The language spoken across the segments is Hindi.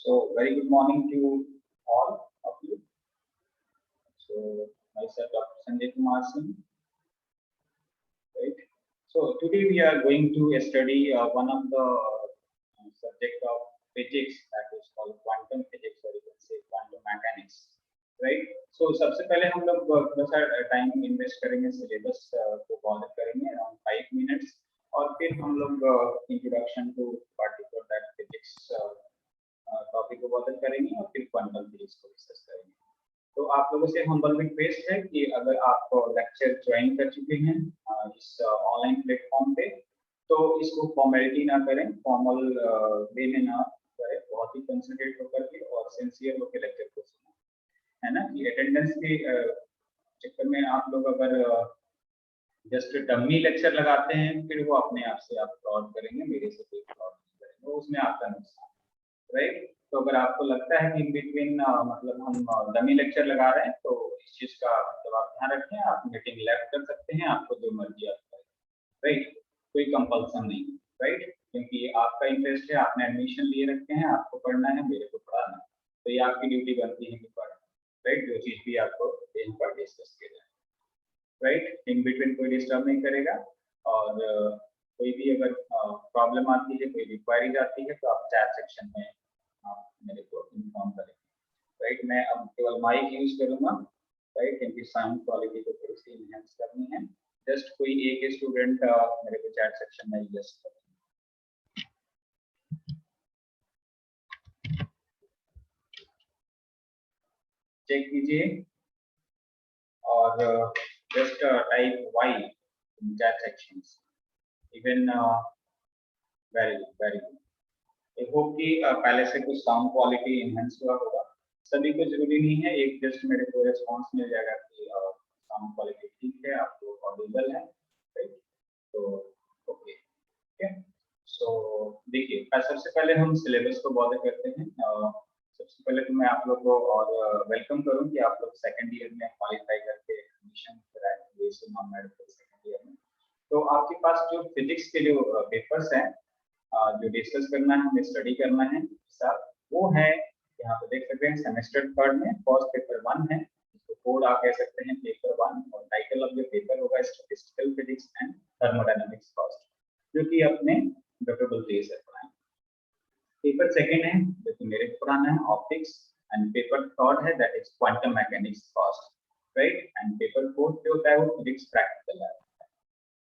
So, very good morning to all of you. So, myself, Dr. Sanjay Kumar Singh. Right. So, today we are going to study one of the subject of physics, that is called quantum physics, or you can say quantum mechanics. Right. So, सबसे पहले हम लोग थोड़ा सा टाइम इन्वेस्ट करेंगे सिलेबस को कवर करेंगे अराउंड 5 मिनट्स और फिर हम लोग introduction to particular that physics topic को कवर करेंगे और फिर क्वांटम फिजिक्स को डिस्कस करेंगे। तो आप लोगों से हम्बल रिक्वेस्ट है कि अगर आप लेक्चर ज्वाइन कर चुके हैं इस ऑनलाइन प्लेटफॉर्म पे तो इसको फॉर्मेलिटी ना करें, फॉर्मल वे में ना करें, बहुत ही कंसंट्रेट होकर के और सिंसियर होकर लेक्चर को सुनें, है ना। कि अटेंडेंस के चक्कर में आप लोग अगर जस्ट डमी लेक्चर लगाते हैं फिर वो अपने आप से आप फ्रॉड करेंगे, मेरे से कोई फ्रॉड नहीं करेंगे, वो उसमें आपका नुकसान, राइट। तो अगर आपको लगता है कि इन बिटवीन मतलब हम डमी लेक्चर लगा रहे हैं तो इस चीज का मतलब आप ध्यान रखें, आप मीटिंग लेफ्ट कर सकते हैं, आपको जो मर्जी आप करें, राइट। कोई कंपल्सन नहीं, राइट, क्योंकि आपका इंटरेस्ट है, आपने एडमिशन लिए रखे हैं, आपको पढ़ना है, मेरे को पढ़ाना है, तो ये आपकी ड्यूटी बनती है कि पढ़ना, राइट। जो चीज भी आपको यहाँ पर डिस्कस किया जाए, राइट, इन बिटवीन कोई डिस्टर्ब नहीं करेगा। और कोई भी अगर प्रॉब्लम आती है, कोई रिक्वायरीज आती है तो आप चैट सेक्शन में आप मेरे को इन्फॉर्म करेंगे, राइट। मैं अब केवल माइक यूज करूंगा, राइट, क्योंकि साउंड क्वालिटी को थोड़ी सी इनहेंस करनी है। जस्ट कोई एक स्टूडेंट मेरे को चैट सेक्शन में जस्ट करें। चेक कीजिए और just type Y in chat sections, even very very good. I hope कि पहले से कुछ साउंड क्वालिटी इनहेंस हुआ होगा। सभी को जरूरी नहीं है, एक जस्ट मेरे को रिस्पांस मिल जाएगा कि साउंड क्वालिटी ठीक है, आपको ऑडिबल है, राइट। तो ओके, ठीक है। सो देखिए, सबसे पहले हम सिलेबस को बॉदर करते हैं। सबसे पहले तो मैं आप लोग को और वेलकम करूं कि आप लोग सेकंड ईयर में क्वालिफाई करके एडमिशन कराए BSc non medical second year में। तो आपके पास जो फिजिक्स के जो पेपर्स हैं जो डिस्कस करना है, हमें स्टडी करना है साथ, वो है यहाँ पे देख सकते हैं सेमेस्टर थर्ड में फर्स्ट पेपर 1 है, इसको कोड आप कह सकते हैं पेपर 1, और टाइटल ऑफ द पेपर होगा statistical physics and thermodynamics first, जो कि अपने डॉक्टर बलदेव सर पढ़ाएंगे। पेपर सेकंड है जो कि मेरे को पढ़ाना है ऑप्टिक्स, एंड पेपर थर्ड है that is quantum mechanics first, right. And paper fourth जो होता है वो फिजिक्स प्रैक्टिकल है,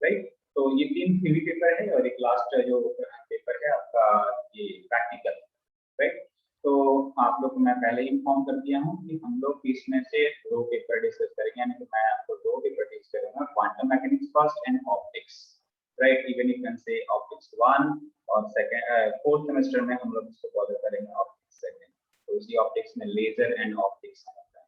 राइट। तो ये 3 थ्योरी पेपर है और एक लास्ट जो पेपर है आपका ये प्रैक्टिकल, राइट। तो आप लोग को मैं पहले ही इन्फॉर्म कर दिया हूँ कि हम लोग इसमें से 2 पेपर डिस्कस करेंगे, यानी कि मैं आपको 2 पेपर डिस्कस करूंगा, quantum mechanics first and optics, right. Even you can से ऑप्टिक्स 1 और सेकंड फोर्थ सेमेस्टर में हम लोग इसको कवर करेंगे ऑप्टिक्स सेकंड। तो इसी ऑप्टिक्स में लेजर एंड ऑप्टिक्स आता है,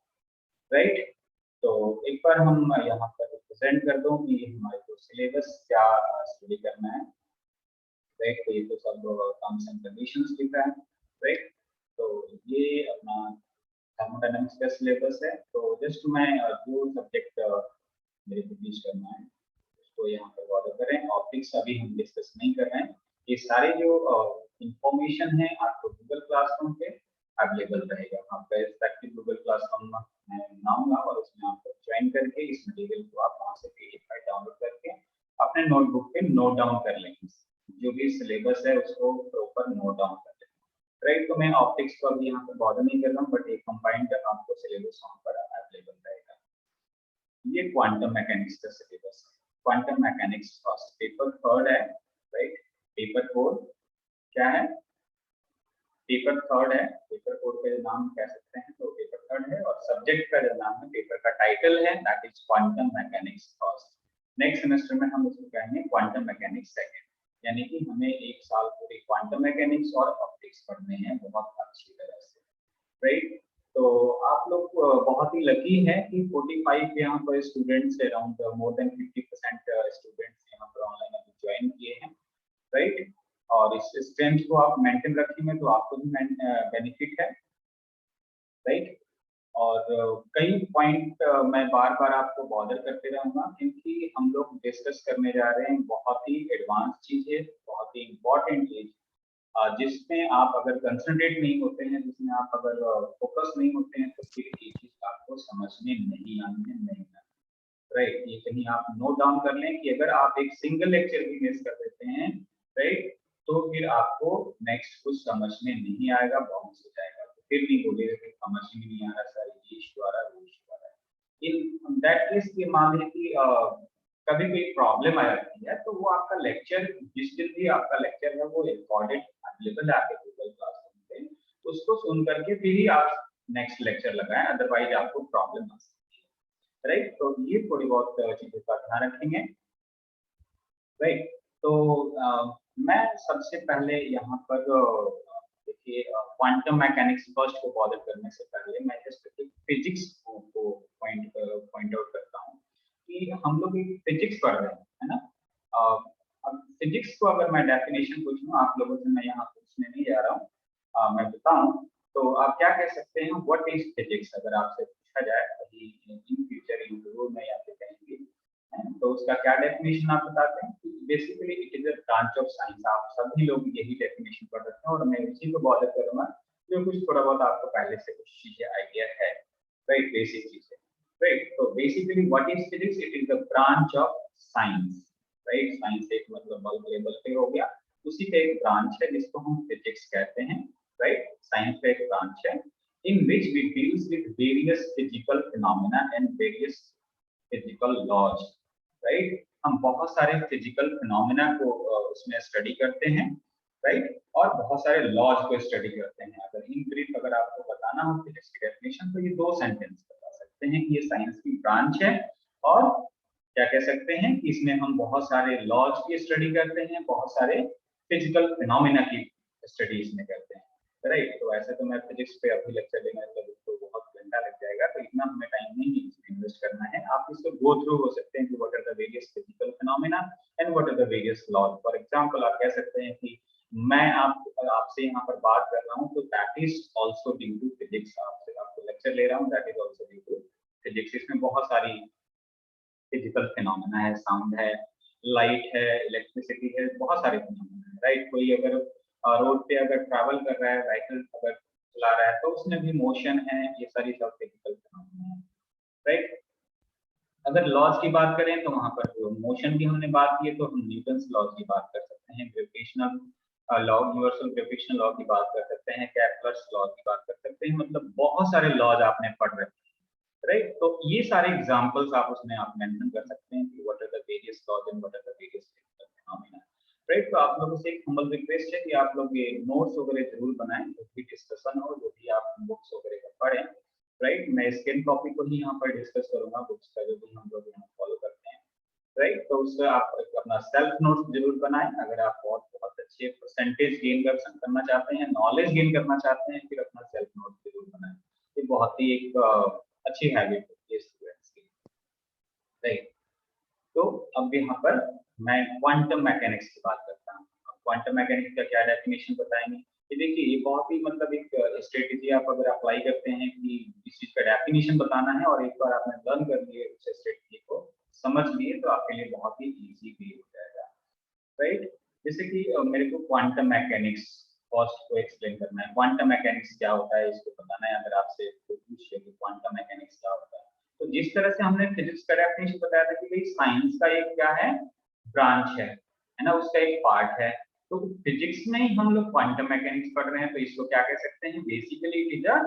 राइट। तो एक बार हम यहाँ पर प्रेजेंट कर दूं कि हमारे को सिलेबस क्या स्टडी करना है, राइट। तो ये तो सब टर्म्स एंड कंडीशंस लिखा है, राइट। तो ये अपना थर्मोडायनामिक्स का सिलेबस है। तो जस्ट मैं जो सब्जेक्ट मेरे को टीच करना है उसको यहाँ पर कवर करें। ऑप्टिक्स अभी हम डिस्कस नहीं कर रहे हैं, ये सारे जो इंफॉर्मेशन है आपको गूगल क्लासरूम पे अवेलेबल रहेगा। आपका रिस्पेक्टिव गूगल क्लासरूम मैं बनाऊंगा और उसमें आप ज्वाइन करके इस मटेरियल को आप वहां से पीडीएफ फाइल डाउनलोड करके अपने नोटबुक पे नोट डाउन कर लेंगे, जो भी सिलेबस है उसको प्रॉपर नोट डाउन कर लेंगे, राइट। तो मैं ऑप्टिक्स को अभी यहाँ पर बॉदर नहीं कर रहा हूँ, बट एक कंबाइंड आपको सिलेबस वहाँ पर अवेलेबल रहेगा। ये क्वांटम मैकेनिक्स का सिलेबस है, quantum mechanics first, paper third है, राइट। पेपर फोर्थ क्या है, पेपर थर्ड है, पेपर फोर्थ का जो नाम कह सकते हैं तो पेपर थर्ड है, और सब्जेक्ट का जो नाम है, पेपर का टाइटल है that is quantum mechanics first. Next semester में हम इसको कहेंगे क्वांटम मैकेनिक्स सेकंड, यानी कि हमें एक साल पूरी क्वांटम मैकेनिक्स और ऑप्टिक्स पढ़ने हैं बहुत अच्छी तरह से, राइट। तो आप लोग बहुत ही लकी है कि 45 यहाँ पर students around more than 50% students यहाँ पर ऑनलाइन अभी ज्वाइन किए हैं, राइट। और इस स्ट्रेंथ को आप मेंटेन रखेंगे तो आपको भी बेनिफिट है, राइट। और कई पॉइंट मैं बार बार आपको बॉदर करते रहूंगा क्योंकि हम लोग डिस्कस करने जा रहे हैं बहुत ही एडवांस चीज है, बहुत ही इम्पोर्टेंट चीज जिसमें आप अगर कंसंट्रेट नहीं होते हैं, जिसमें आप अगर फोकस नहीं होते हैं, तो फिर ये चीज आपको समझ में नहीं आनी है, नहीं आनी, राइट। ये कहीं आप नोट डाउन कर लें कि अगर आप एक सिंगल लेक्चर भी मिस कर देते हैं, राइट, तो फिर आपको नेक्स्ट कुछ समझ में नहीं आएगा, बाउंस हो जाएगा, तो फिर नहीं बोलेगा कि समझ में नहीं आ रहा सर, ये इशू आ रहा है, वो इशू आ रहा है। इन दैट केस ये मान लें कि कभी कोई प्रॉब्लम आ जाती है, तो वो आपका लेक्चर, जिस दिन भी आपका लेक्चर है वो रिकॉर्डेड अवेलेबल है आपके गूगल क्लासरूम पे, उसको सुन करके फिर ही आप नेक्स्ट लेक्चर लगाएं, अदरवाइज आपको प्रॉब्लम आ सकती है, राइट। तो ये थोड़ी बहुत चीजों का ध्यान रखेंगे, राइट। तो मैं सबसे पहले यहाँ पर देखिए क्वांटम मैकेनिक्स फर्स्ट को बॉदर करने से पहले मैं जस्ट फिजिक्स को पॉइंट आउट करता हूँ कि हम लोग एक फिजिक्स पढ़ रहे हैं, है ना। अब फिजिक्स को अगर मैं डेफिनेशन पूछूं आप लोगों से, मैं यहाँ पूछने नहीं जा रहा हूँ, मैं बताऊं, तो आप क्या कह सकते हैं, व्हाट इज फिजिक्स, अगर आपसे पूछा जाए कहीं इन फ्यूचर इंटरव्यू में या फिर कहीं, तो उसका क्या डेफिनेशन आप बताते हैं कि basically it is a branch of science. आप सभी लोग यही डेफिनेशन पढ़ रहे हैं और मैं इसी को बॉदर करूंगा जो कुछ थोड़ा बहुत आपको पहले से कुछ चीजें आइडिया है, राइट, बेसिक चीजें, राइट। तो basically what is physics, it is the branch of science, right. Science एक मतलब बल्ब लेवल पे हो गया, उसी का एक ब्रांच है जिसको हम फिजिक्स कहते हैं, राइट। साइंस का एक ब्रांच है in which we deals with various physical phenomena and various physical laws, right. हम बहुत सारे फिजिकल फिनोमेना को उसमें स्टडी करते हैं, राइट, और बहुत सारे लॉज को स्टडी करते हैं। अगर इन ब्रीफ अगर आपको बताना हो फिजिक्स की डेफिनेशन, तो ये दो सेंटेंस बता सकते हैं कि ये साइंस की ब्रांच है, और क्या कह सकते हैं कि इसमें हम बहुत सारे लॉज की स्टडी करते हैं, बहुत सारे फिजिकल फिनोमेना की स्टडी इसमें करते हैं, राइट। तो ऐसे तो मैं फिजिक्स पे अभी लेक्चर लेना है तो बहुत घंटा लग जाएगा, तो इतना हमें टाइम नहीं इसमें इन्वेस्ट करना है। आप इसको गो थ्रू हो सकते हैं कि what are the various physical phenomena and what are the various laws. For example आप कह सकते हैं कि मैं आपसे यहाँ पर बात कर रहा हूँ, तो that is also due to physics. आपसे आपको लेक्चर ले रहा हूँ, that is also due to physics. इसमें बहुत सारी फिजिकल फिनोमेना है, साउंड है, लाइट है, इलेक्ट्रिसिटी है, बहुत सारे फिनोमेना है, राइट। कोई अगर रोड पे अगर ट्रैवल कर रहा है, व्हीकल अगर चला रहा है, तो उसमें भी मोशन है, ये सारी सब फिजिकल फिनोमेना है, राइट। अगर लॉज की बात करें तो वहां पर मोशन की हमने बात की है, तो हम न्यूटन्स लॉ की बात कर सकते हैं, gravitational law, universal gravitational law की बात कर सकते हैं, केपलर्स लॉ की बात कर सकते हैं, मतलब बहुत सारे लॉज आपने पढ़ रखे हैं, राइट। तो ये सारे एग्जांपल्स आप उसमें आप मेंशन कर सकते हैं कि what are the various laws and what are the various phenomena, right. तो आप लोगों से एक हम्बल रिक्वेस्ट है कि आप लोग ये नोट्स वगैरह जरूर बनाएं, जो भी डिस्कशन हो, जो भी आप बुक्स वगैरह का पढ़ें, राइट। मैं स्किन कॉपी को ही यहाँ पर डिस्कस करूंगा, बुक्स का जो भी हम लोग यहाँ फॉलो करते हैं, राइट। तो उससे आप अपना सेल्फ नोट्स जरूर बनाएं। अगर आप बहुत बहुत अच्छे परसेंटेज गेन करना चाहते हैं, नॉलेज गेन करना चाहते हैं, फिर अपना सेल्फ नोट्स जरूर बनाएं। ये बहुत ही एक अच्छी हैबिट होती है स्टूडेंट्स की, राइट। तो अब यहाँ पर मैं क्वांटम मैकेनिक्स की बात करता हूँ। क्वांटम मैकेनिक्स का क्या डेफिनेशन बताएंगे, ये देखिए ये बहुत ही मतलब एक स्ट्रेटेजी आप अगर अप्लाई करते हैं कि इस चीज का डेफिनेशन बताना है, और एक बार आपने लर्न कर लिए उस स्ट्रेटेजी को समझ लिए, तो आपके लिए बहुत ही इजी भी हो जाएगा, राइट। जैसे कि मेरे को क्वांटम मैकेनिक्स फर्स्ट को एक्सप्लेन करना है, क्वांटम मैकेनिक्स क्या होता है इसको बताना है। अगर आपसे कोई पूछे कि क्वांटम मैकेनिक्स क्या होता है, तो जिस तरह से हमने फिजिक्स का डेफिनेशन बताया था कि भाई साइंस का एक क्या है, ब्रांच है ना, उसका एक पार्ट है। तो फिजिक्स में ही हम लोग क्वांटम मैकेनिक्स पढ़ रहे हैं, तो इसको क्या कह सकते हैं, basically it is a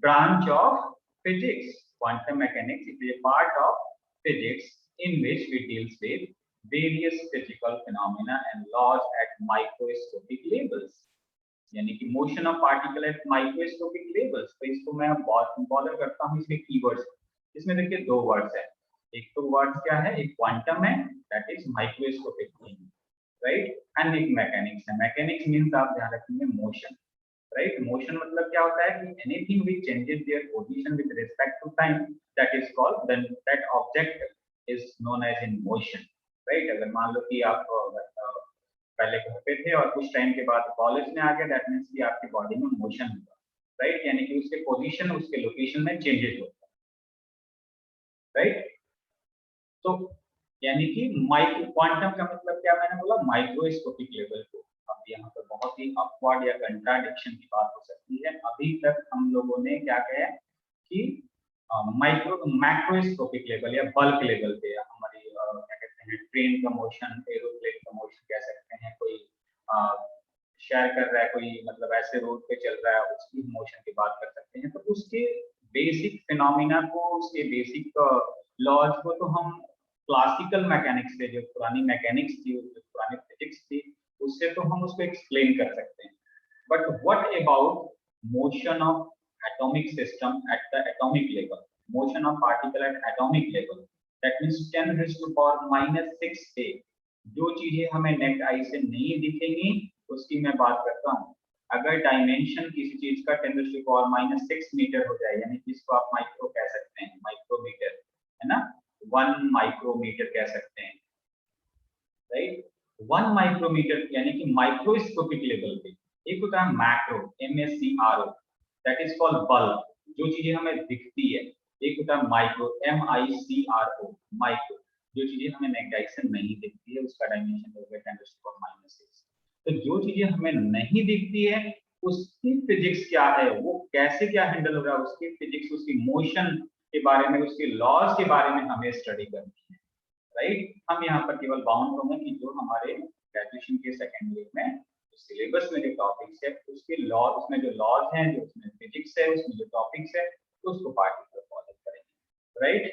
branch of physics. Quantum mechanics is a part of physics in which we deals with various physical phenomena and laws at microscopic levels. यानी कि motion of particle at microscopic levels. तो इसको मैं बॉदर करता हूँ इसमें कीवर्ड्स। इसमें देखिए दो वर्ड्स है, एक तो वर्ड्स क्या है, एक क्वांटम है, that is microscopic thing, right, and एक मैकेनिक्स है। मैकेनिक्स मींस आप ध्यान रखेंगे मोशन, राइट। मोशन मतलब क्या होता है कि anything which changes their position with respect to time, that is called, then that object is known as in motion, right. अगर मान लो कि आप पहले घर पे थे और कुछ टाइम के बाद कॉलेज में आ गए, दैट मींस कि आपकी बॉडी में मोशन होगा, राइट, यानी कि उसके पोजीशन उसके लोकेशन में चेंजेस होता है, राइट। तो यानी कि माइक्रो क्वांटम का मतलब क्या, मैंने बोला माइक्रोस्कोपिक लेवल को। अब यहाँ पर बहुत वेलोसिटी अपवर्ड या कंट्राडिक्शन की बात हो सकती है। अभी तक हम लोगों ने क्या कहा कि मैक्रोस्कोपिक लेवल या बल्क लेवल पे हमारी क्या कहते हैं ट्रेन का मोशन, एरोप्लेन का मोशन कह सकते हैं, कोई शेयर कर रहा है, कोई मतलब ऐसे रोड पे चल रहा है उसकी मोशन की बात कर सकते हैं। तो उसके बेसिक फिनोमिना को, उसके बेसिक लॉज को तो हम क्लासिकल मैकेनिक्स से, जो पुरानी मैकेनिक्स थी, जो पुरानी फिजिक्स थी, उससे तो हम उसको एक्सप्लेन कर सकते हैं। But what about motion of atomic system at the atomic level, motion of particle at atomic level, that means 10 raised to power minus 6 से जो चीजें हमें नेक्ड आई से नहीं दिखेंगी उसकी मैं बात करता हूँ। अगर डायमेंशन किसी चीज का 10 raised to power minus 6 metre हो जाए, यानी कि इसको आप माइक्रो कह सकते हैं, माइक्रोमीटर है ना, 1 माइक्रोमीटर कह सकते हैं, राइट। 1 माइक्रोमीटर यानी कि माइक्रोस्कोपिक लेवल पे। एक होता है macro, MACRO, that is called bulk, जो चीजें हमें दिखती है। एक होता है माइक्रो, MICRO, माइक्रो, जो चीजें हमें नेक्ड आई से नहीं दिखती है, उसका डायमेंशन हो गया 10 to the minus 6। तो जो चीजें हमें नहीं दिखती है उसकी फिजिक्स क्या है, वो कैसे क्या हैंडल हो रहा है, उसकी फिजिक्स, उसकी मोशन के बारे में, उसके लॉज के बारे में हमें स्टडी करनी है, राइट। हम यहाँ पर केवल बाउंड होंगे कि जो हमारे ग्रेजुएशन के सेकेंड ईयर में सिलेबस में जो टॉपिक्स है उसके लॉ, उसमें जो लॉज हैं, जो उसमें फिजिक्स है, उसमें जो टॉपिक्स है, तो उसको पार्टिकुलर फॉलो करेंगे, राइट।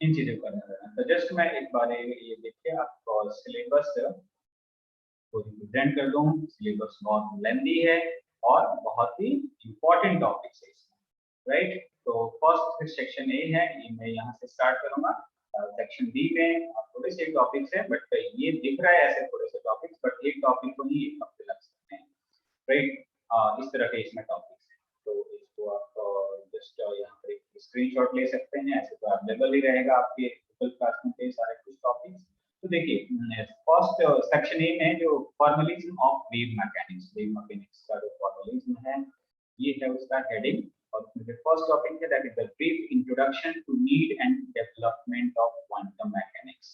इन चीजों का ध्यान रखना। तो जस्ट मैं एक बार ये देखिए आपको सिलेबस को रिप्रेजेंट कर दूं। सिलेबस बहुत लेंथी है और बहुत ही इंपॉर्टेंट टॉपिक्स है इसमें, राइट। तो फर्स्ट सेक्शन ए है, ये मैं यहाँ से स्टार्ट करूंगा। सेक्शन बी में थोड़े से टॉपिक्स है, बट ये दिख रहा है ऐसे थोड़े से टॉपिक्स, बट एक टॉपिक को ही एक हफ्ते लग सकते हैं, राइट। इस तरह के इसमें टॉपिक्स हैं। तो इसको आप जस्ट यहाँ पर एक स्क्रीनशॉट ले सकते हैं, ऐसे तो अवेलेबल ही रहेगा आपके गूगल क्लासरूम पे सारे कुछ टॉपिक्स। तो देखिए फर्स्ट सेक्शन ए में जो formalism of wave mechanics, wave mechanics का जो फॉर्मलिज्म है, ये है उसका हेडिंग। और फर्स्ट टॉपिक है that is the brief introduction to need and development of quantum mechanics,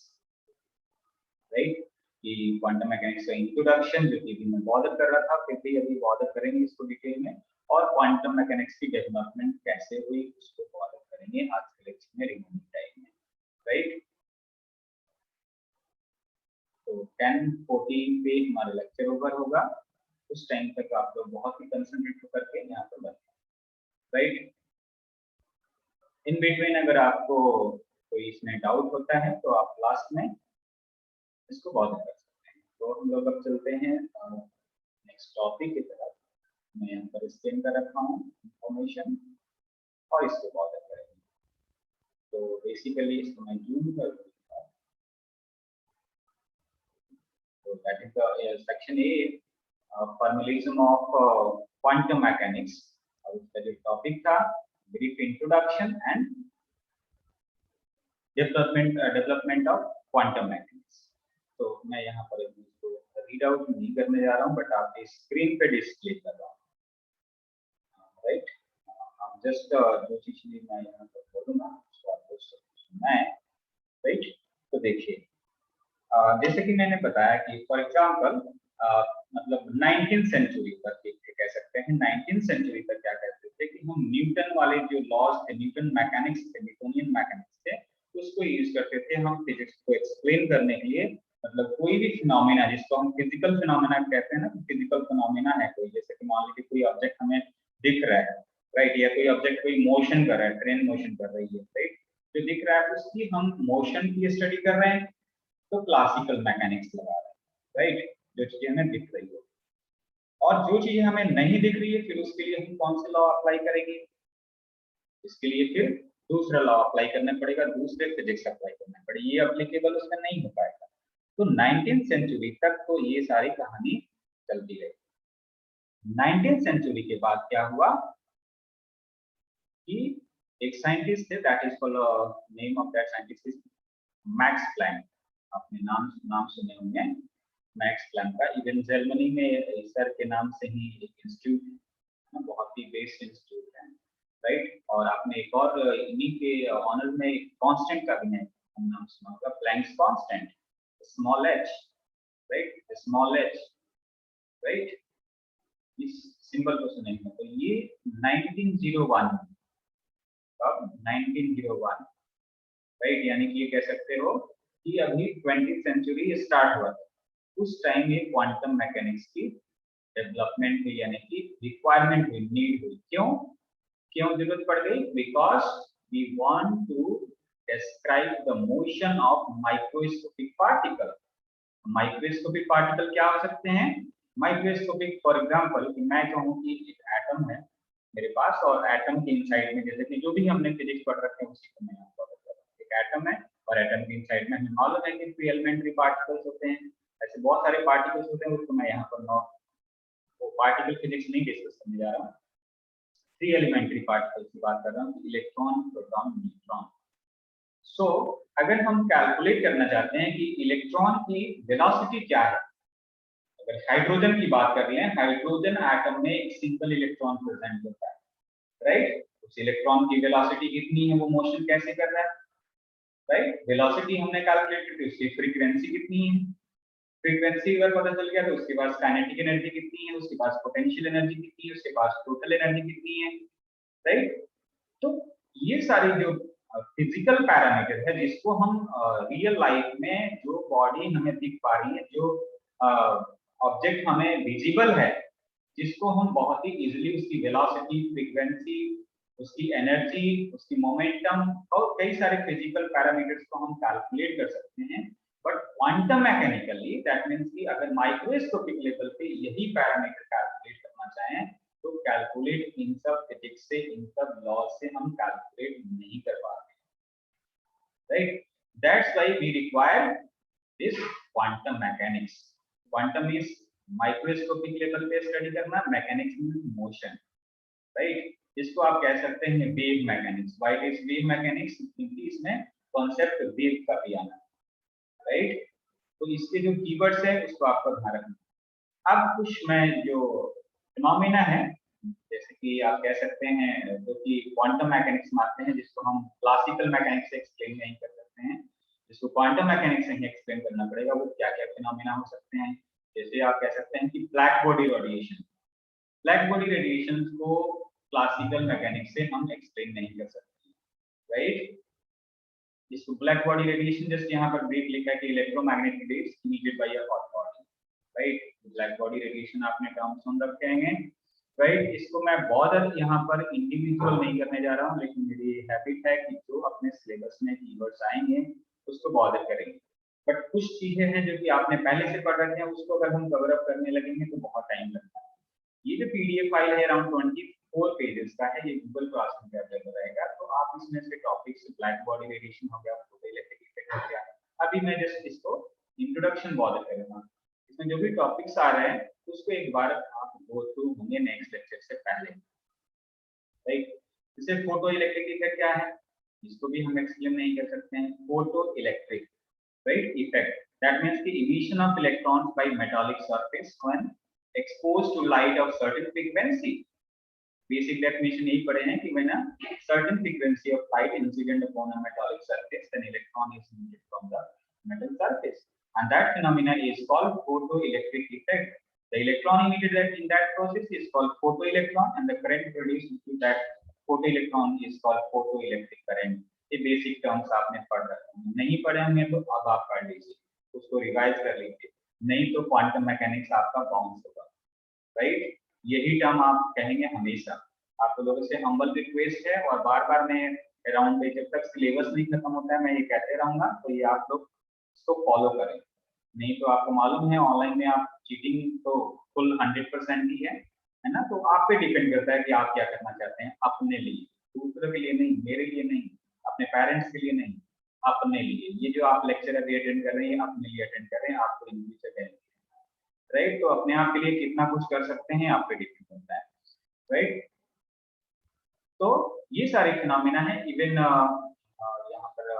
right. कि क्वांटम मैकेनिक्स का इंट्रोडक्शन जो कि मैं बॉर्डर कर रहा था, फिर भी अभी बॉर्डर करेंगे इसको डिटेल में, और क्वांटम मैकेनिक्स की डेवलपमेंट कैसे हुई उसको बॉर्डर करेंगे आज के लेक्चर में, रिमेनिंग टाइम में, राइट। तो 10:40 पे हमारा लेक्चर ओवर होगा। उस टाइम तक आप लोग बहुत ही कंसंट्रेट करके यहाँ पर बैठे, राइट। इन बिटवीन अगर आपको कोई इसमें डाउट होता है तो आप लास्ट में इसको बॉर्डर कर सकते हैं। तो हम लोग अब चलते हैं नेक्स्ट टॉपिक की तरफ। मैं यहाँ पर स्कैन कर रखा हूँ इंफॉर्मेशन और इसको बॉर्डर करेंगे। तो बेसिकली इसको मैं जूम कर दूंगा। तो that is the section A, formalism of quantum mechanics, और उसका जो टॉपिक था brief introduction and development of quantum mechanics. तो मैं यहाँ पर इसको रीड आउट नहीं करने जा रहा हूँ, बट आपके स्क्रीन पे डिस्प्ले कर रहा हूँ, राइट। आप जस्ट जो चीज मैं यहाँ पर बोलूँगा उसको आपको सुनना है, राइट। तो देखिए जैसे कि मैंने बताया कि फॉर एग्जांपल मतलब 19th सेंचुरी तक कह सकते हैं, 19th सेंचुरी तक क्या कहते थे कि हम न्यूटन वाले जो लॉज थे, न्यूटन मैकेनिक्स थे, न्यूटोनियन मैकेनिक्स थे, उसको यूज करते थे हम फिजिक्स को एक्सप्लेन करने के लिए। मतलब कोई भी फिनोमेना जिसको हम फिजिकल फिनोमेना कहते हैं ना, फिजिकल फिनोमेना है कोई, जैसे कि मान लीजिए कोई ऑब्जेक्ट हमें दिख रहा है, राइट, या कोई ऑब्जेक्ट कोई मोशन कर रहा है, ट्रेन मोशन कर रही है, राइट, जो दिख रहा है उसकी हम मोशन की स्टडी कर रहे हैं, तो क्लासिकल मैकेनिक्स लगा रहे हैं, राइट, जो चीजें हमें दिख रही हो। और जो चीजें हमें नहीं दिख रही है फिर उसके लिए हम कौन सा लॉ अप्लाई करेंगे, इसके लिए फिर दूसरा लॉ अप्लाई करना पड़ेगा, दूसरे फिजिक्स अप्लाई करना पड़ेगा, ये अप्लीकेबल उसमें नहीं हो पाएगा। तो 19th सेंचुरी तक तो ये सारी कहानी चलती रही। 19th सेंचुरी के बाद क्या हुआ कि एक साइंटिस्ट थे, that is called, name of that scientist is Max Planck. आपने नाम सुने होंगे मैक्स प्लैंक का। इवन जर्मनी में सर के नाम से ही एक इंस्टीट्यूट है, बहुत ही बेस्ड इंस्टीट्यूट है, राइट। और आपने एक और इन्हीं के ऑनर में एक कांस्टेंट का भी है, नाम सुना होगा, Planck's constant, small H, right, small H, right, इस सिंबल को सुनेंगे तो ये 1901, अब 1901, राइट, यानी कि ये कह सकते हो कि अभी 20th सेंचुरी स्टार्ट हुआ था, उस टाइम ये क्वांटम मैकेनिक्स की डेवलपमेंट हुई, यानी कि रिक्वायरमेंट हुई, नीड हुई। क्यों क्यों जरूरत पड़ गई? Because we want to describe the motion of microscopic particle. Microscopic particle क्या हो सकते हैं? माइक्रोस्कोपिक, फॉर एग्जांपल मैं कहूँ कि एक एटम है मेरे पास, और एटम के इनसाइड में, जैसे कि जो भी हमने फिजिक्स पढ़ रखे हैं उसी को मैं आपको बता रहा हूँ। एक एटम है और एटम के इनसाइड में हमें मालूम है कि फ्री एलिमेंट्री पार्टिकल्स होते हैं, ऐसे बहुत सारे पार्टिकल्स होते हैं, उसको मैं यहाँ पर वो पार्टिकल फिजिक्स नहीं डिस्कस करने जा रहा हूँ, थ्री एलिमेंट्री पार्टिकल्स की बात कर रहा हूँ, इलेक्ट्रॉन, प्रोटॉन, न्यूट्रॉन। सो अगर हम कैलकुलेट करना चाहते हैं कि इलेक्ट्रॉन की वेलोसिटी क्या है, अगर हाइड्रोजन की बात कर रहे हैं, हाइड्रोजन एटम में एक सिंगल इलेक्ट्रॉन प्रेजेंट होता है, राइट, उस इलेक्ट्रॉन की वेलोसिटी कितनी है, वो मोशन कैसे कर रहा है, राइट, वेलोसिटी हमने कैलकुलेट की, उसकी फ्रीक्वेंसी कितनी है, फ्रीक्वेंसी अगर पता चल गया तो उसके पास काइनेटिक एनर्जी कितनी है, उसके पास पोटेंशियल एनर्जी कितनी है, उसके पास टोटल एनर्जी कितनी है, राइट। तो ये सारी जो फिजिकल पैरामीटर है जिसको हम रियल लाइफ में, जो बॉडी हमें दिख पा रही है, जो ऑब्जेक्ट हमें विजिबल है, जिसको हम बहुत ही इजीली उसकी वेलोसिटी, फ्रीक्वेंसी, उसकी एनर्जी, उसकी मोमेंटम और कई सारे फिजिकल पैरामीटर्स को हम कैलकुलेट कर सकते हैं। But quantum mechanically that means कि अगर माइक्रोस्कोपिक लेवल पे यही पैरामीटर कैलकुलेट करना चाहें तो कैलकुलेट इन सब फिजिक्स से, इन सब लॉ से हम कैलकुलेट नहीं कर पाते, right. That's why we require this quantum mechanics. Quantum is microscopic level पे स्टडी करना, मैकेनिक्स मींस मोशन, राइट। इसको आप कह सकते हैं wave mechanics. Why it is wave mechanics? क्योंकि इसमें कॉन्सेप्ट वेव का भी आना, राइट। तो इसके जो कीवर्ड्स है उसको आपको ध्यान रखना। अब कुछ मैं जो फिनोमेना है, जैसे कि आप कह सकते हैं, जो कि क्वांटम मैकेनिक्स में आते हैं, जिसको हम क्लासिकल मैकेनिक्स से एक्सप्लेन नहीं कर सकते हैं, जिसको क्वांटम मैकेनिक्स से ही एक्सप्लेन करना पड़ेगा, वो क्या क्या फिनोमेना हो सकते हैं। जैसे आप कह सकते हैं कि black body radiation. Black body radiation को क्लासिकल मैकेनिक्स से हम एक्सप्लेन नहीं कर सकते, राइट। इसको ब्लैक बॉडी रेडिएशन जस्ट यहाँ पर ब्रीफ लिखा है कि electromagnetic waves emitted by a hot body, right. Black body radiation आपने टर्म सुन रखे हैं, राइट। इसको मैं बहुत यहाँ पर इंडिविजुअल नहीं करने जा रहा हूँ, लेकिन मेरी हैबिट है कि जो अपने सिलेबस में कीवर्ड्स आएंगे उसको बॉदर करेंगे। बट कुछ चीजें हैं जो कि आपने पहले से पढ़ रखे हैं, उसको अगर हम कवर अप करने लगेंगे तो बहुत टाइम लगता है। ये जो पीडीएफ फाइल है अराउंड 24 पेजेस का है, ये गूगल क्लासरूम पे अवेलेबल रहेगा। तो आप इसमें से टॉपिक्स, ब्लैक बॉडी रेडिएशन हो गया, फोटो इलेक्ट्रिक इफेक्ट हो गया, अभी मैं जस्ट इसको इंट्रोडक्शन बॉदर करूंगा। इसमें जो भी टॉपिक्स आ रहे हैं उसको एक बार आप गो थ्रू होंगे नेक्स्ट लेक्चर से पहले, राइट। जैसे फोटो इलेक्ट्रिक इफेक्ट क्या है, इसको भी हम एक्सप्लेन नहीं कर सकते हैं। Photo electric, right, effect, that means the emission of electrons by metallic surface when exposed to light of certain frequency. Basic definition यही पढ़े हैं कि when a certain frequency of light incident upon a metallic surface, then electron is emitted from the metal surface, and that phenomena is called photoelectric effect. The electron emitted in that process is called photoelectron, and the current produced into that photoelectron is called photoelectric current. ये बेसिक टर्म्स आपने पढ़ रखे हैं, नहीं पढ़े होंगे तो अब आप पढ़ लीजिए, उसको रिवाइज कर लीजिए, नहीं तो क्वांटम मैकेनिक्स आपका बाउंस होगा, राइट। यही टर्म आप कहेंगे हमेशा। आप लोगों से हम्बल रिक्वेस्ट है, और बार बार मैं अराउंड जब तक सिलेबस नहीं खत्म होता है मैं ये कहते रहूंगा, तो ये आप लोग इसको फॉलो करें। नहीं तो आपको मालूम है ऑनलाइन में आप चीटिंग तो फुल 100% ही है ना। तो आप पे डिपेंड करता है कि आप क्या करना चाहते हैं अपने लिए, दूसरों के लिए नहीं, मेरे लिए नहीं, अपने पेरेंट्स के लिए नहीं, अपने लिए। ये जो आप लेक्चर अभी अटेंड कर रहे हैं अपने लिए अटेंड कर रहे हैं, आपको इंग्लिश अटेंड, राइट। तो अपने आप के लिए कितना कुछ कर सकते हैं आप पे डिपेंड करता है, राइट। तो ये सारे फिनोमेना है। इवन यहाँ पर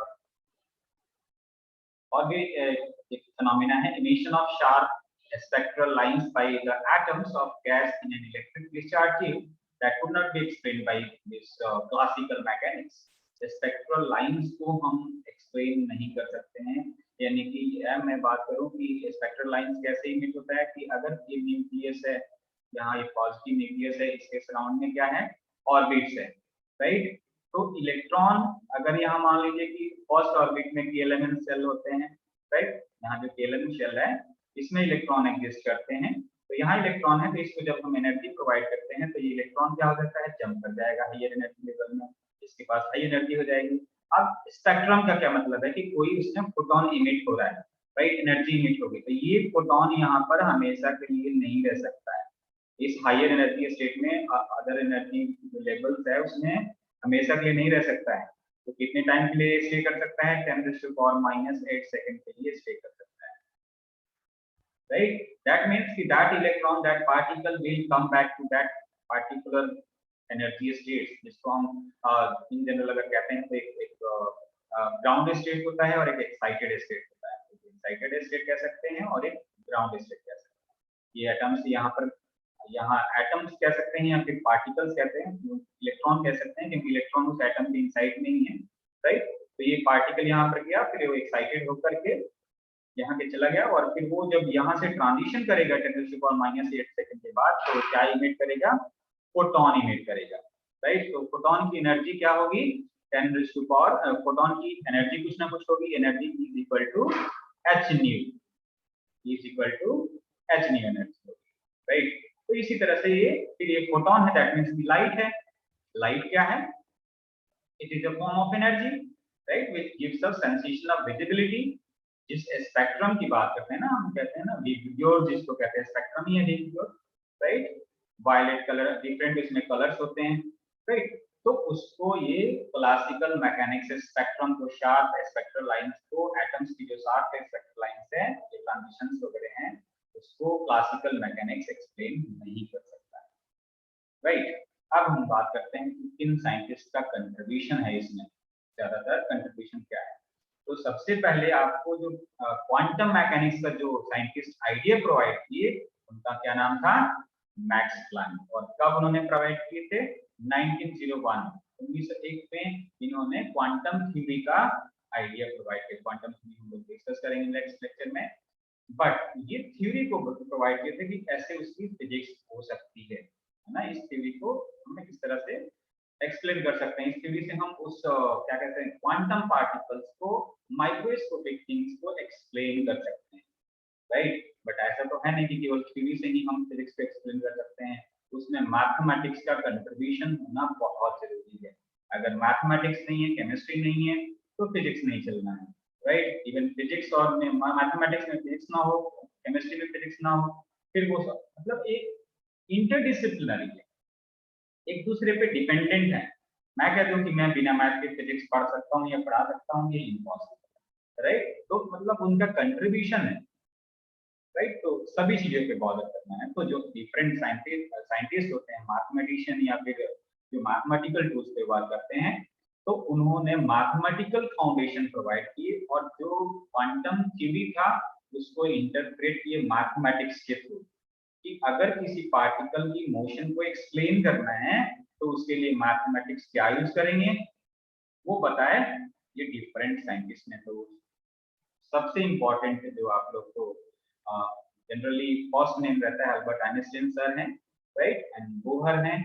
और भी एक फिनोमेना है, emission of sharp spectral lines by the atoms of gas in an electric discharge tube that could not be explained by this classical mechanics. Spectral lines को हम एक्सप्लेन नहीं कर सकते हैं यानी कि मैं बात करूं कि स्पेक्ट्रल लाइंस कैसे इमिट होता है कि अगर ये न्यूक्लियस है, यहाँ ये पॉजिटिव न्यूक्लियस है, इसके सराउंड में क्या है, ऑर्बिट्स है, राइट। तो इलेक्ट्रॉन अगर यहाँ मान लीजिए कि फर्स्ट ऑर्बिट में केएलएम शेल होते हैं, राइट, यहाँ जो केएलएम शेल है इसमें इलेक्ट्रॉन एग्जिस्ट करते हैं, तो यहाँ इलेक्ट्रॉन है, तो इसको जब हम एनर्जी प्रोवाइड करते हैं तो ये इलेक्ट्रॉन क्या हो जाता है, जंप कर जाएगा हायर एनर्जी लेवल में, इसके पास हाई एनर्जी हो जाएगी। अब स्पेक्ट्रम का क्या मतलब है कि कोई उसमें फोटोन इमिट हो रहा है, राइट, एनर्जी इमिट होगी, तो ये फोटोन यहाँ पर हमेशा के लिए नहीं रह सकता है इस हायर एनर्जी स्टेट में, अदर एनर्जी लेवल्स है उसमें हमेशा के लिए नहीं रह सकता है। तो कितने टाइम के लिए स्टे कर सकता है, 10⁻⁸ सेकंड के लिए स्टे कर सकता है, right? That means कि that electron, that particle will come back to that particular energy state, जिसको हम इन जनरल अगर कहते हैं तो एक ग्राउंड स्टेट होता है और एक एक्साइटेड स्टेट होता है, एक्साइटेड स्टेट कह सकते हैं और एक ग्राउंड स्टेट कह सकते हैं। ये एटम्स यहाँ पर, यहाँ एटम्स कह सकते हैं या फिर पार्टिकल्स कहते हैं, इलेक्ट्रॉन कह सकते हैं क्योंकि इलेक्ट्रॉन उस एटम के इनसाइड में ही है, राइट। तो ये पार्टिकल यहाँ पर गया, फिर वो एक्साइटेड होकर के यहाँ के चला गया और फिर वो जब यहाँ से ट्रांजिशन करेगा 10⁻⁸ सेकंड के बाद, तो क्या इमिट करेगा, फोटोन इमिट करेगा, राइट। तो फोटोन की एनर्जी क्या होगी, 10⁻, फोटोन की एनर्जी कुछ ना कुछ होगी, energy is equal to h nu, is equal to h nu energy होगी, राइट। तो इसी तरह से ये फिर ये फोटोन है, दैट मींस लाइट है, लाइट क्या है, it is a form of energy, right, which gives us sensation of visibility. जिस स्पेक्ट्रम की बात करते हैं ना, हम कहते हैं ना विजियोर, जिसको कहते हैं स्पेक्ट्रम ही है विजियोर, राइट। वायलेट कलर, डिफरेंट इसमें कलर्स होते हैं, राइट। तो उसको ये क्लासिकल मैकेनिक्स स्पेक्ट्रम को, शार्प स्पेक्ट्रल लाइंस को, एटम्स की जो शार्प स्पेक्ट्रल लाइंस है, ये ट्रांजिशंस वगैरह हैं, उसको क्लासिकल मैकेनिक्स एक्सप्लेन नहीं कर सकता है, राइट। अब हम बात करते हैं कि किन साइंटिस्ट का कंट्रीब्यूशन है इसमें, ज्यादातर कंट्रीब्यूशन क्या है। तो सबसे पहले आपको जो क्वांटम मैकेनिक्स का जो साइंटिस्ट आइडिया प्रोवाइड किए, उनका क्या नाम था, मैक्स प्लैंक। और कब उन्होंने प्रोवाइड किए थे, 1901, 1901 में इन्होंने क्वांटम थ्योरी का आइडिया प्रोवाइड किया। क्वांटम थ्योरी हम लोग डिस्कस करेंगे नेक्स्ट लेक्चर में, बट ये थ्योरी को प्रोवाइड किए थे कि कैसे उसकी फिजिक्स हो सकती है ना, इस थ्योरी को हमें किस तरह से एक्सप्लेन कर सकते हैं। इस थ्योरी से हम उस क्या कहते हैं, क्वांटम पार्टिकल्स को, माइक्रोस्कोपिक थिंग्स को एक्सप्लेन कर सकते हैं, राइट। बट ऐसा तो है नहीं कि केवल थ्योरी से ही हम फिजिक्स को एक्सप्लेन कर सकते हैं, उसमें मैथमेटिक्स का कंट्रीब्यूशन होना बहुत जरूरी है। अगर मैथमेटिक्स नहीं है, केमिस्ट्री नहीं है, तो फिजिक्स नहीं चलना है, राइट। इवन फिजिक्स और मैथमेटिक्स में फिजिक्स ना हो, केमिस्ट्री में फिजिक्स ना हो, फिर वो सब मतलब एक इंटरडिसिप्लिनरी है, एक दूसरे पे डिपेंडेंट है। मैं कहता हूँ कि मैं बिना मैथ के फिजिक्स पढ़ सकता हूँ या पढ़ा सकता हूँ, ये इम्पॉसिबल है, राइट। तो मतलब उनका कंट्रीब्यूशन है, राइट। तो सभी चीजों पे बॉदर करना है, तो जो डिफरेंट साइंटिस्ट होते हैं, मैथमेटिशियन या फिर जो मैथमेटिकल टूल्स पे वर्क करते हैं, तो उन्होंने मैथमेटिकल फाउंडेशन प्रोवाइड किए और जो क्वांटम थ्योरी था उसको इंटरप्रेट किए मैथमेटिक्स के थ्रू, कि अगर किसी पार्टिकल की मोशन को एक्सप्लेन करना है तो उसके लिए मैथमेटिक्स क्या यूज करेंगे, वो बताए ये डिफरेंट साइंटिस्ट ने। तो सबसे इंपॉर्टेंट जो आप लोग को जनरली फर्स्ट नेम रहता है, अल्बर्ट आइंस्टाइन सर हैं, राइट, एंड बोहर हैं,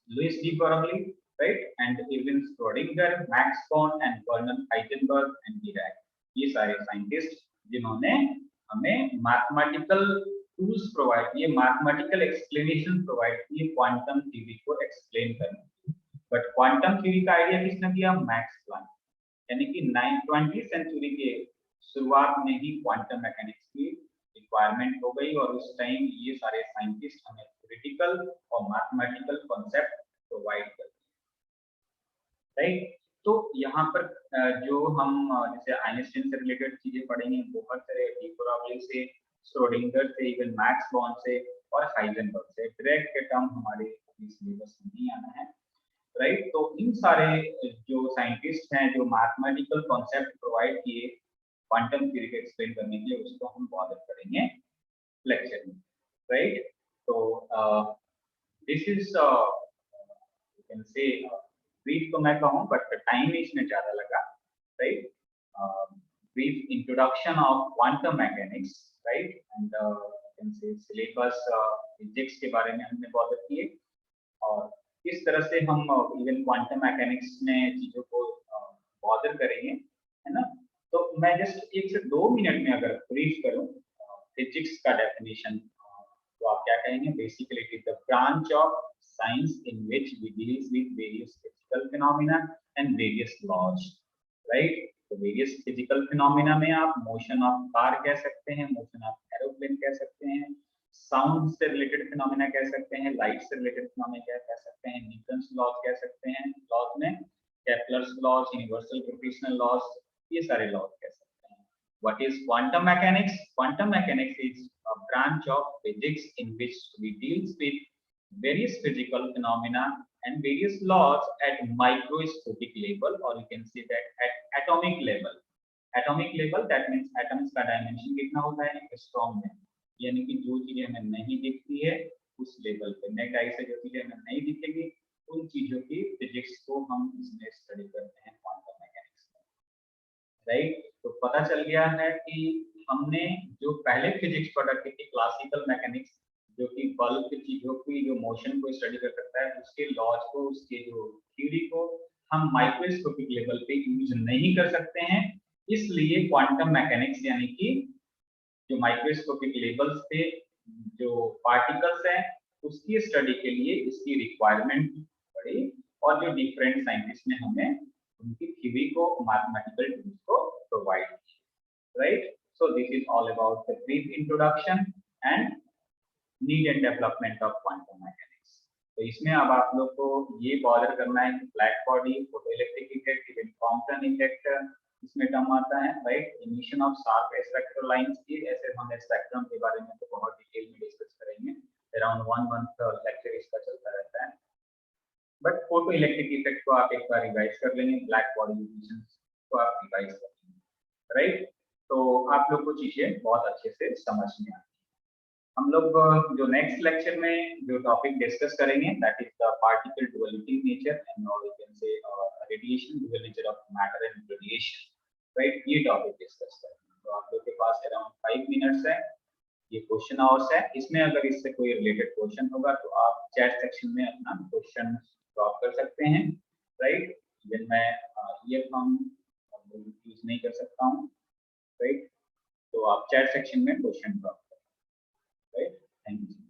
Louis de Broglie, right, and Erwin Schrodinger, Max Born and Werner Heisenberg and Dirac. ये सारे साइंटिस्ट जिन्होंने हमें मैथमेटिकल टूल्स प्रोवाइड किए, मैथमेटिकल एक्सप्लेनेशन प्रोवाइड किए क्वांटम थ्योरी को एक्सप्लेन करने के लिए। बट क्वांटम थ्योरी का आइडिया किसने दिया, मैक्स प्लैंक। यानी कि 20वीं सेंचुरी के शुरुआत में ही क्वांटम मैकेनिक्स की रिक्वायरमेंट हो गई और उस टाइम ये सारे साइंटिस्ट हमें थ्योरेटिकल और मैथमेटिकल कॉन्सेप्ट प्रोवाइड करते हैं, राइट। तो यहाँ पर जो हम जैसे आइंस्टाइन से रिलेटेड चीजें पढ़ेंगे, बहुत सारे डी ब्रोगली से, श्रोडिंगर से, इवन मैक्स बॉर्न से और हाइजेनबर्ग से। डायरेक्ट के टर्म हमारे सिलेबस में नहीं आना है, राइट। तो इन सारे जो साइंटिस्ट हैं जो मैथमेटिकल कॉन्सेप्ट प्रोवाइड किए क्वांटम थ्योरी को एक्सप्लेन करने के लिए, उसको हम बॉदर करेंगे लेक्चर में, राइट। तो दिस इज यू कैन से ब्रीफ तो मैं कहूँ, बट टाइम इसमें ज्यादा लगा, right. brief introduction of quantum mechanics, right? And you can say syllabus physics के बारे में हमने bother किए और किस तरह से हम इवन क्वांटम मैकेनिक्स में चीजों को बॉदर करेंगे, है ना? तो मैं जस्ट 1 से 2 मिनट में अगर ब्रीफ करूं फिजिक्स का डेफिनेशन, तो आप क्या कहेंगे? Basically it is the branch of science in which we deals with various physical phenomena and various laws, right? तो वेरियस फिजिकल फिनोमेना में आप मोशन ऑफ कार कह सकते हैं, मोशन ऑफ एरोप्लेन कह सकते हैं, साउंड से रिलेटेड फिनोमेना कह सकते हैं, लाइट से रिलेटेड फिनोमेना कह सकते हैं, न्यूटन्स लॉज कह सकते हैं, लॉज में Kepler's laws, universal gravitational laws, ये सारे लॉज कह सकते हैं। What is quantum mechanics? Quantum mechanics is a branch of physics in which we deals with various physical phenomena and various laws at microscopic level, or you can say that at atomic level. Atomic level, that means atoms का dimension कितना होता है? स्ट्रॉन्ग में, यानी कि जो चीजें हमें नहीं दिखती है उस लेवल पे, नेक्ड आई से जो चीजें हमें नहीं दिखेगी उन चीजों की फिजिक्स को हम इसमें स्टडी करते हैं क्वांटम मैकेनिक्स में, राइट? तो पता चल गया है कि हमने जो पहले फिजिक्स पढ़ रखी थी क्लासिकल मैकेनिक्स, जो कि बल्क चीजों की जो मोशन को स्टडी कर सकता है, उसके लॉज को, उसके जो थ्योरी को हम माइक्रोस्कोपिक लेवल पे यूज नहीं कर सकते हैं, इसलिए क्वांटम मैकेनिक्स यानी कि जो माइक्रोस्कोपिक लेवल्स पे जो पार्टिकल्स हैं उसकी स्टडी के लिए इसकी रिक्वायरमेंट पड़ी, और जो डिफरेंट साइंटिस्ट ने हमें उनकी थ्योरी को, मैथमेटिकल टूल्स को प्रोवाइड किया, right? So this is all about the brief introduction and need and development of quantum mechanics. तो इसमें अब आप लोग को ये बॉदर करना है कि black body, photoelectric effect, even Thompson effect इसमें टर्म आता है, right? Emission of sharp spectral lines की, ऐसे हम स्पेक्ट्रम के बारे में तो बहुत डिटेल में डिस्कस करेंगे, अराउंड 1 मंथ लेक्चर इसका चलता रहता है, बट फोटो इलेक्ट्रिक इफेक्ट को आप एक बार रिवाइज कर लेंगे, ब्लैक बॉडी इमिशन को आप रिवाइज कर लेंगे, राइट? तो आप लोग को चीजें बहुत अच्छे से समझ में आती है। हम लोग जो नेक्स्ट लेक्चर में जो टॉपिक डिस्कस करेंगे, that is the particle duality nature and और you can say radiation, dual nature of matter and radiation, right? ये टॉपिक डिस्कस करेंगे। तो आप लोग के पास अराउंड 5 मिनट्स है, ये क्वेश्चन आवर्स है, इसमें अगर इससे कोई रिलेटेड क्वेश्चन होगा तो आप चैट सेक्शन में अपना क्वेश्चन ड्रॉप कर सकते हैं, राइट? इवन मैं ईयरफोन यूज नहीं कर सकता हूँ, राइट? तो आप चैट सेक्शन में क्वेश्चन ड्रॉप करें, राइट? Thank you.